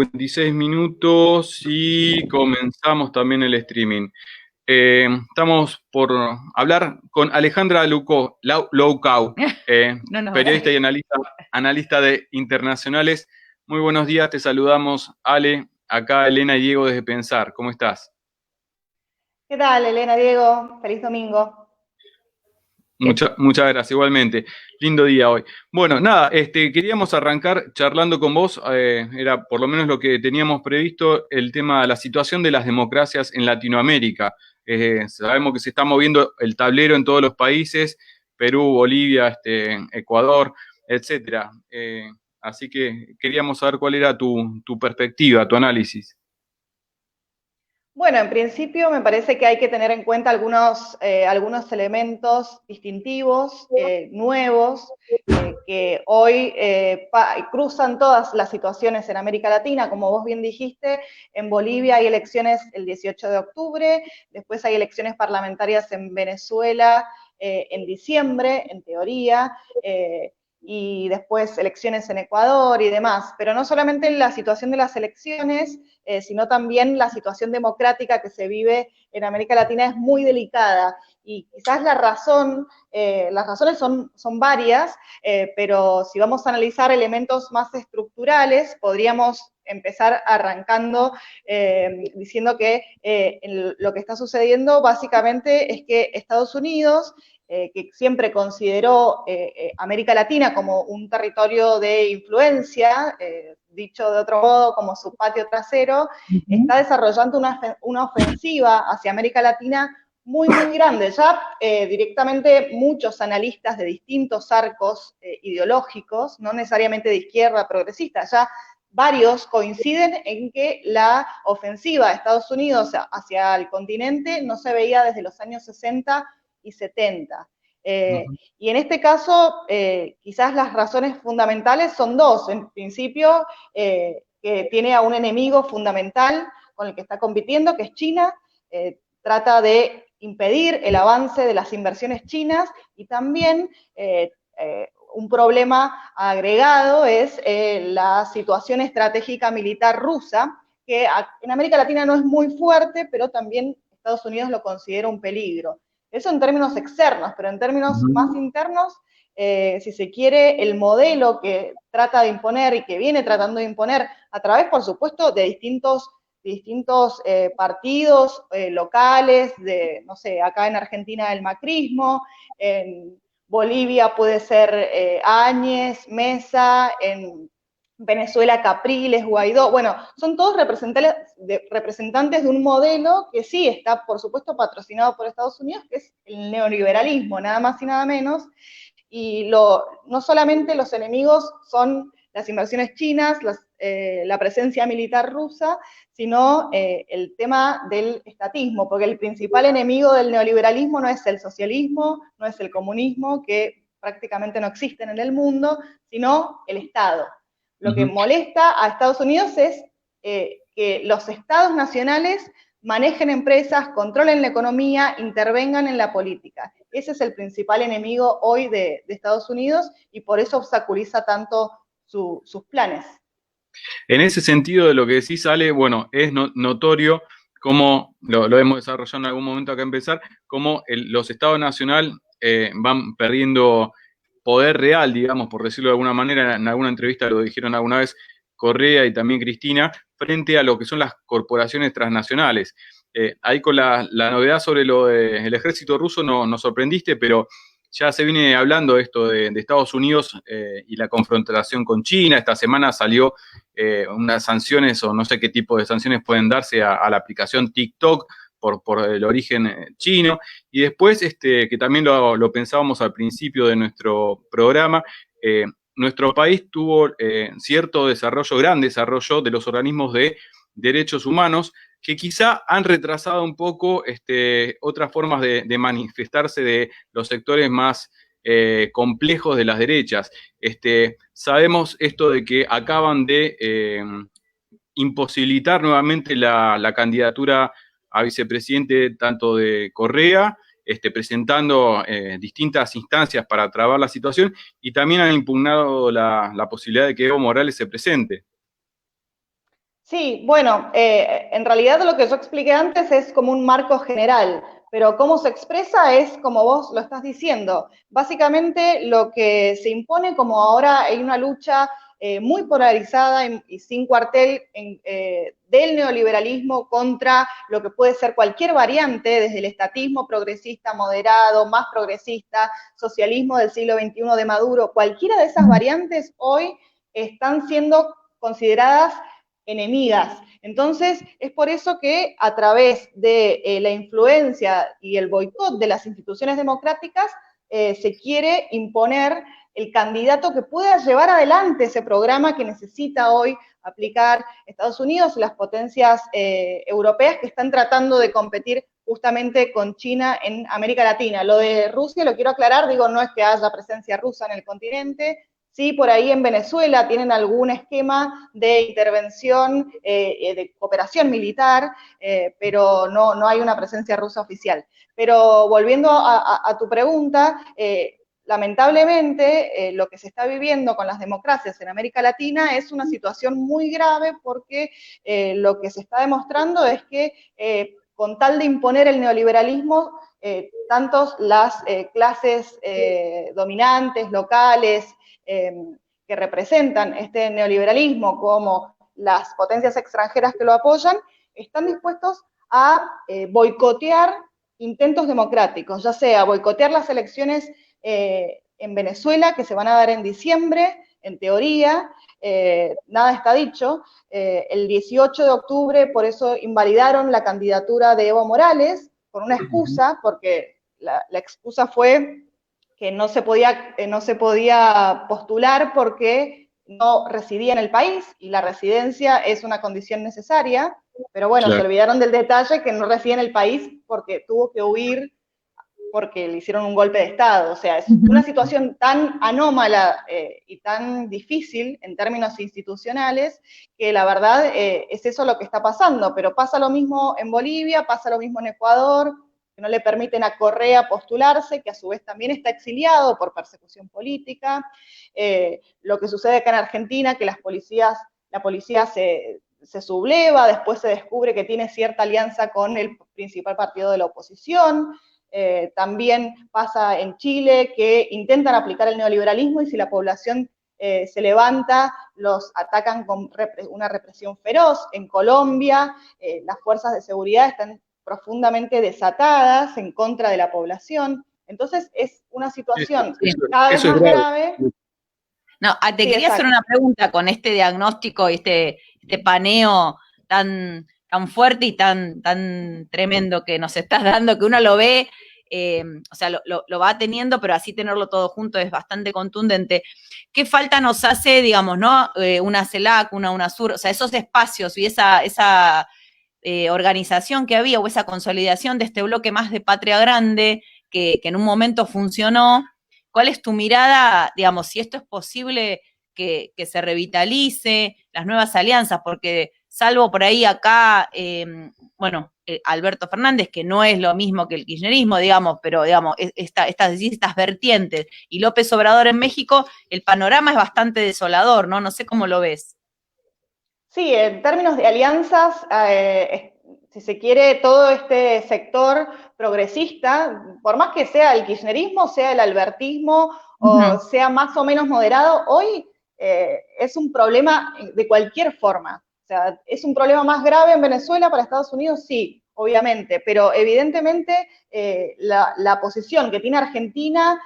56 minutos y comenzamos también el streaming. Estamos por hablar con Alejandra Loucau, No nos periodista y verán. analista de internacionales. Muy buenos días, te saludamos, Ale, acá Elena y Diego desde Pensar. ¿Cómo estás? ¿Qué tal, Elena, Diego? Feliz domingo. Muchas gracias, igualmente. Lindo día hoy. Bueno, nada, queríamos arrancar charlando con vos, era por lo menos lo que teníamos previsto, el tema de la situación de las democracias en Latinoamérica. Sabemos que se está moviendo el tablero en todos los países, Perú, Bolivia, Ecuador, etcétera. Así que queríamos saber cuál era tu perspectiva, tu análisis. Bueno, en principio me parece que hay que tener en cuenta algunos elementos distintivos, nuevos, que hoy cruzan todas las situaciones en América Latina. Como vos bien dijiste, en Bolivia hay elecciones el 18 de octubre, después hay elecciones parlamentarias en Venezuela en diciembre, en teoría, y después elecciones en Ecuador y demás, pero no solamente la situación de las elecciones, sino también la situación democrática que se vive en América Latina es muy delicada, y quizás las razones son varias, pero si vamos a analizar elementos más estructurales, podríamos empezar arrancando diciendo que lo que está sucediendo básicamente es que Estados Unidos, que siempre consideró América Latina como un territorio de influencia, dicho de otro modo, como su patio trasero, está desarrollando una ofensiva hacia América Latina muy, muy grande. Ya directamente muchos analistas de distintos arcos ideológicos, no necesariamente de izquierda progresista, ya varios coinciden en que la ofensiva de Estados Unidos hacia el continente no se veía desde los años 60 y 70. Y en este caso, quizás las razones fundamentales son dos. En principio, que tiene a un enemigo fundamental con el que está compitiendo, que es China, trata de impedir el avance de las inversiones chinas, y también un problema agregado es la situación estratégica militar rusa, que en América Latina no es muy fuerte, pero también Estados Unidos lo considera un peligro. Eso en términos externos, pero en términos más internos, si se quiere, el modelo que trata de imponer y que viene tratando de imponer a través, por supuesto, de distintos partidos locales, no sé, acá en Argentina el macrismo, en Bolivia puede ser Áñez, Mesa, en Venezuela Capriles, Guaidó. Bueno, son todos representantes de un modelo que sí está, por supuesto, patrocinado por Estados Unidos, que es el neoliberalismo, nada más y nada menos. Y no solamente los enemigos son las inversiones chinas, la presencia militar rusa, sino el tema del estatismo, porque el principal enemigo del neoliberalismo no es el socialismo, no es el comunismo, que prácticamente no existen en el mundo, sino el Estado. Lo que molesta a Estados Unidos es que los estados nacionales manejen empresas, controlen la economía, intervengan en la política. Ese es el principal enemigo hoy de Estados Unidos, y por eso obstaculiza tanto sus planes. En ese sentido de lo que decís, Ale, bueno, es notorio cómo, lo hemos desarrollado en algún momento acá en Pensar, cómo los estados nacionales van perdiendo poder real, digamos, por decirlo de alguna manera. En alguna entrevista lo dijeron alguna vez Correa y también Cristina, frente a lo que son las corporaciones transnacionales. Ahí con la novedad sobre lo del ejército ruso nos sorprendiste, pero ya se viene hablando esto de Estados Unidos y la confrontación con China. Esta semana salió unas sanciones, o no sé qué tipo de sanciones pueden darse a la aplicación TikTok por el origen chino. Y después, que también lo pensábamos al principio de nuestro programa, nuestro país tuvo cierto desarrollo, gran desarrollo de los organismos de derechos humanos, que quizá han retrasado un poco otras formas de manifestarse de los sectores más complejos de las derechas. Sabemos esto de que acaban de imposibilitar nuevamente la candidatura a vicepresidente tanto de Correa, presentando distintas instancias para trabar la situación, y también han impugnado la posibilidad de que Evo Morales se presente. Sí, bueno, en realidad lo que yo expliqué antes es como un marco general, pero cómo se expresa es como vos lo estás diciendo. Básicamente lo que se impone, como ahora hay una lucha muy polarizada y sin cuartel del neoliberalismo contra lo que puede ser cualquier variante, desde el estatismo progresista, moderado, más progresista, socialismo del siglo XXI de Maduro, cualquiera de esas variantes hoy están siendo consideradas enemigas. Entonces, es por eso que a través de la influencia y el boicot de las instituciones democráticas se quiere imponer el candidato que pueda llevar adelante ese programa que necesita hoy aplicar Estados Unidos y las potencias europeas que están tratando de competir justamente con China en América Latina. Lo de Rusia, lo quiero aclarar, digo, no es que haya presencia rusa en el continente, sí, por ahí en Venezuela tienen algún esquema de intervención, de cooperación militar, pero no hay una presencia rusa oficial. Pero volviendo a tu pregunta, lamentablemente lo que se está viviendo con las democracias en América Latina es una situación muy grave porque lo que se está demostrando es que con tal de imponer el neoliberalismo, tantos las clases dominantes, locales, que representan este neoliberalismo como las potencias extranjeras que lo apoyan, están dispuestos a boicotear intentos democráticos, ya sea boicotear las elecciones en Venezuela que se van a dar en diciembre, en teoría, nada está dicho. El 18 de octubre, por eso invalidaron la candidatura de Evo Morales, con una excusa, porque la excusa fue que no se podía postular porque no residía en el país y la residencia es una condición necesaria, pero bueno, claro, se olvidaron del detalle que no reside en el país porque tuvo que huir porque le hicieron un golpe de Estado. O sea, es una situación tan anómala y tan difícil en términos institucionales que la verdad es eso lo que está pasando. Pero pasa lo mismo en Bolivia, pasa lo mismo en Ecuador, que no le permiten a Correa postularse, que a su vez también está exiliado por persecución política. Lo que sucede acá en Argentina, que la policía se subleva, después se descubre que tiene cierta alianza con el principal partido de la oposición. También pasa en Chile que intentan aplicar el neoliberalismo y si la población se levanta, los atacan con una represión feroz. En Colombia, las fuerzas de seguridad están profundamente desatadas en contra de la población. Entonces es una situación cada vez más grave. No, te quería hacer una pregunta con este diagnóstico y este paneo tan fuerte y tan tremendo que nos estás dando, que uno lo ve, o sea, lo va teniendo, pero así tenerlo todo junto es bastante contundente. ¿Qué falta nos hace, digamos, no? Una CELAC, una UNASUR, o sea, esos espacios y esa organización que había o esa consolidación de este bloque más de patria grande que en un momento funcionó. ¿Cuál es tu mirada, digamos, si esto es posible que se revitalice, las nuevas alianzas? Porque salvo por ahí acá, Alberto Fernández, que no es lo mismo que el kirchnerismo, digamos, pero digamos, estas vertientes, y López Obrador en México, el panorama es bastante desolador, ¿no? No sé cómo lo ves. Sí, en términos de alianzas, si se quiere, todo este sector progresista, por más que sea el kirchnerismo, sea el albertismo, o sea más o menos moderado, hoy es un problema de cualquier forma. O sea, ¿es un problema más grave en Venezuela para Estados Unidos? Sí, obviamente, pero evidentemente la posición que tiene Argentina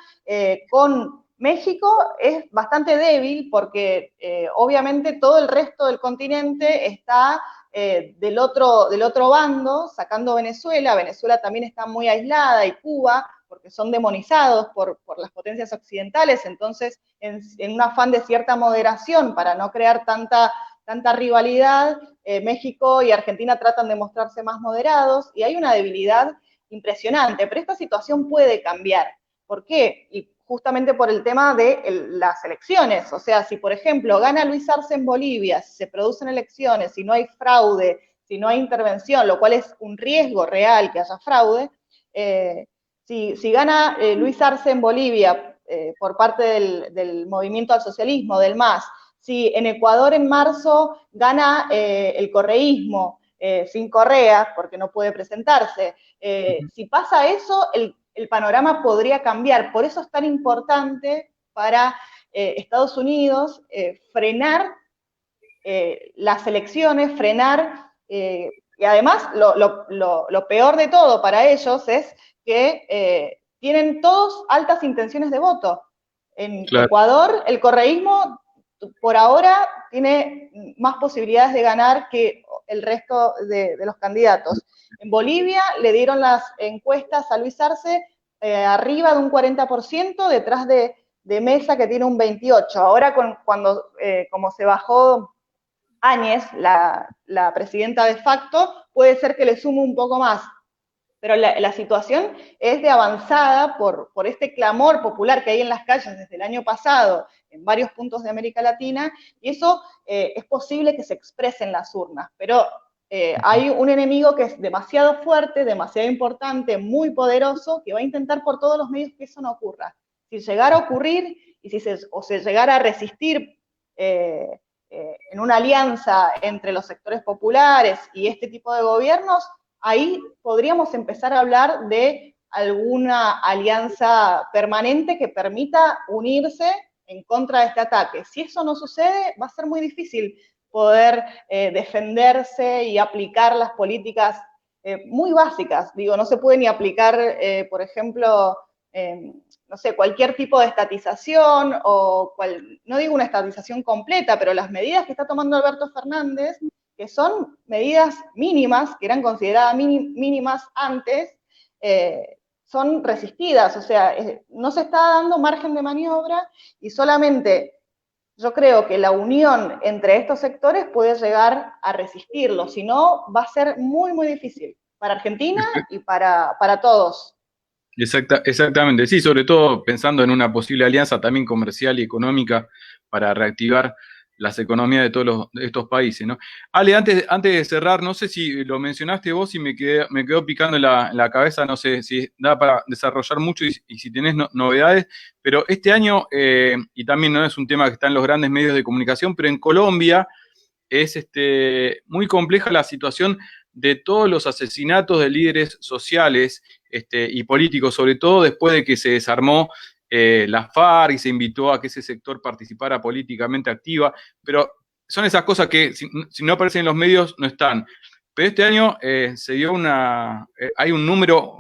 con México es bastante débil porque obviamente todo el resto del continente está del otro bando, sacando Venezuela. Venezuela también está muy aislada y Cuba, porque son demonizados por las potencias occidentales, entonces en un afán de cierta moderación para no crear tanta rivalidad, México y Argentina tratan de mostrarse más moderados y hay una debilidad impresionante, pero esta situación puede cambiar. ¿Por qué? Y justamente por el tema de las elecciones. O sea, si por ejemplo gana Luis Arce en Bolivia, si se producen elecciones, si no hay fraude, si no hay intervención, lo cual es un riesgo real que haya fraude, si gana Luis Arce en Bolivia por parte del movimiento al socialismo, del MAS, Si en Ecuador en marzo gana el correísmo, sin Correa, porque no puede presentarse, si pasa eso, el panorama podría cambiar. Por eso es tan importante para Estados Unidos frenar las elecciones, frenar, y además lo peor de todo para ellos es que tienen todos altas intenciones de voto. En Ecuador, el correísmo por ahora tiene más posibilidades de ganar que el resto de los candidatos. En Bolivia le dieron las encuestas a Luis Arce arriba de un 40%, detrás de Mesa, que tiene un 28%. Ahora, como se bajó Áñez, la presidenta de facto, puede ser que le sume un poco más. Pero la situación es de avanzada por este clamor popular que hay en las calles desde el año pasado en varios puntos de América Latina, y eso es posible que se exprese en las urnas. Pero hay un enemigo que es demasiado fuerte, demasiado importante, muy poderoso, que va a intentar por todos los medios que eso no ocurra. Si llegara a ocurrir, y si se llegara a resistir en una alianza entre los sectores populares y este tipo de gobiernos, ahí podríamos empezar a hablar de alguna alianza permanente que permita unirse en contra de este ataque. Si eso no sucede, va a ser muy difícil poder defenderse y aplicar las políticas muy básicas. Digo, no se puede ni aplicar, por ejemplo, no sé, cualquier tipo de estatización, no digo una estatización completa, pero las medidas que está tomando Alberto Fernández, que son medidas mínimas, que eran consideradas mínimas antes, son resistidas, o sea, no se está dando margen de maniobra, y solamente yo creo que la unión entre estos sectores puede llegar a resistirlo, si no va a ser muy, muy difícil para Argentina y para todos. Exactamente, sí, sobre todo pensando en una posible alianza también comercial y económica para reactivar las economías de todos estos países, ¿no? Ale, antes de cerrar, no sé si lo mencionaste vos y me quedó picando en la cabeza, no sé si da para desarrollar mucho y si tenés novedades, pero este año, y también no es un tema que está en los grandes medios de comunicación, pero en Colombia es muy compleja la situación de todos los asesinatos de líderes sociales y políticos, sobre todo después de que se desarmó la FARC y se invitó a que ese sector participara políticamente activa, pero son esas cosas que si no aparecen en los medios no están. Pero este año se dio hay un número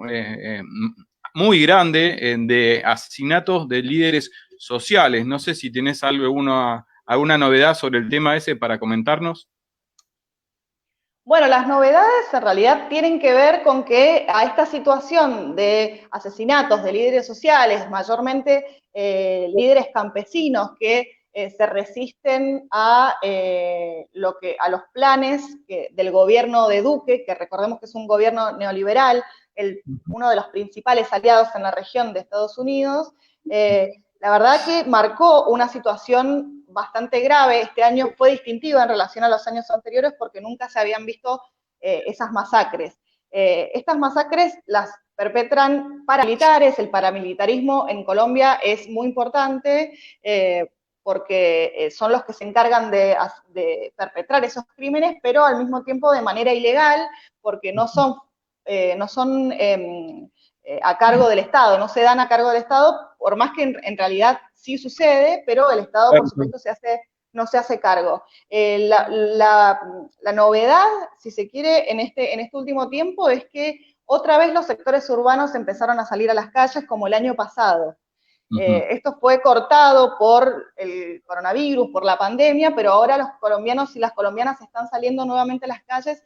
muy grande de asesinatos de líderes sociales. No sé si tenés alguna novedad sobre el tema ese para comentarnos. Bueno, las novedades en realidad tienen que ver con que a esta situación de asesinatos de líderes sociales, mayormente líderes campesinos que se resisten a los planes del gobierno de Duque, que recordemos que es un gobierno neoliberal, uno de los principales aliados en la región de Estados Unidos, la verdad que marcó una situación bastante grave. Este año fue distintiva en relación a los años anteriores porque nunca se habían visto esas masacres. Estas masacres las perpetran paramilitares. El paramilitarismo en Colombia es muy importante porque son los que se encargan de perpetrar esos crímenes, pero al mismo tiempo de manera ilegal, porque no son a cargo del Estado, no se dan a cargo del Estado, por más que en realidad sí sucede, pero el Estado, por supuesto, no se hace cargo. La novedad, si se quiere, en este último tiempo es que otra vez los sectores urbanos empezaron a salir a las calles como el año pasado. Esto fue cortado por el coronavirus, por la pandemia, pero ahora los colombianos y las colombianas están saliendo nuevamente a las calles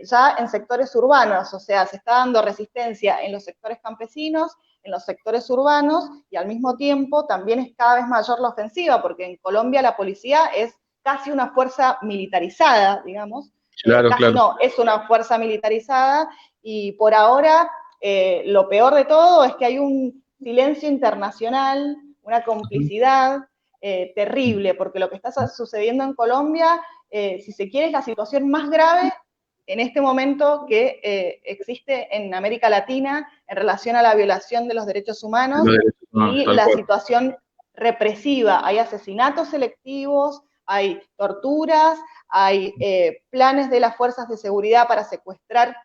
ya en sectores urbanos, o sea, se está dando resistencia en los sectores campesinos, en los sectores urbanos, y al mismo tiempo también es cada vez mayor la ofensiva, porque en Colombia la policía es casi una fuerza militarizada, digamos, claro. no, es una fuerza militarizada, y por ahora lo peor de todo es que hay un silencio internacional, una complicidad terrible, porque lo que está sucediendo en Colombia, si se quiere, es la situación más grave en este momento que existe en América Latina en relación a la violación de los derechos humanos y la situación represiva. Hay asesinatos selectivos, hay torturas, hay planes de las fuerzas de seguridad para secuestrar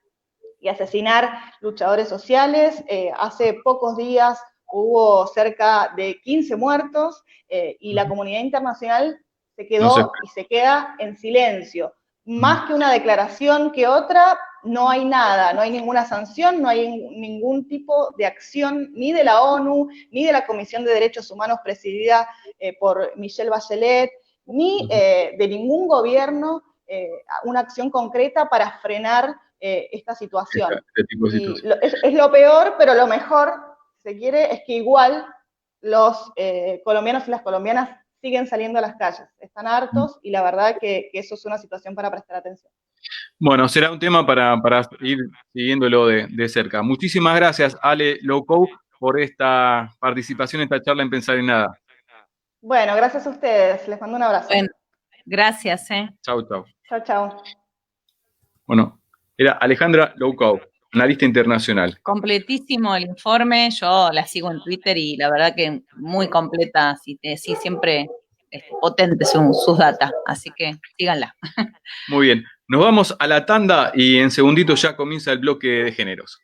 y asesinar luchadores sociales. Hace pocos días hubo cerca de 15 muertos y la comunidad internacional se quedó y se queda en silencio. Más que una declaración que otra, no hay nada, no hay ninguna sanción, no hay ningún tipo de acción ni de la ONU, ni de la Comisión de Derechos Humanos presidida por Michelle Bachelet, ni de ningún gobierno, una acción concreta para frenar esta situación. Es lo peor, pero lo mejor, si se quiere, es que igual los colombianos y las colombianas siguen saliendo a las calles, están hartos y la verdad que eso es una situación para prestar atención. Bueno, será un tema para ir siguiéndolo de cerca. Muchísimas gracias, Ale Loukou, por esta participación en esta charla en Pensar en Nada. Bueno, gracias a ustedes, les mando un abrazo. Bueno, gracias. Chau, chau. Chau, chau. Bueno, era Alejandra Loukou, analista internacional. Completísimo el informe, yo la sigo en Twitter y la verdad que muy completa, sí, siempre potente sus datas, así que síganla. Muy bien, nos vamos a la tanda y en segunditos ya comienza el bloque de géneros.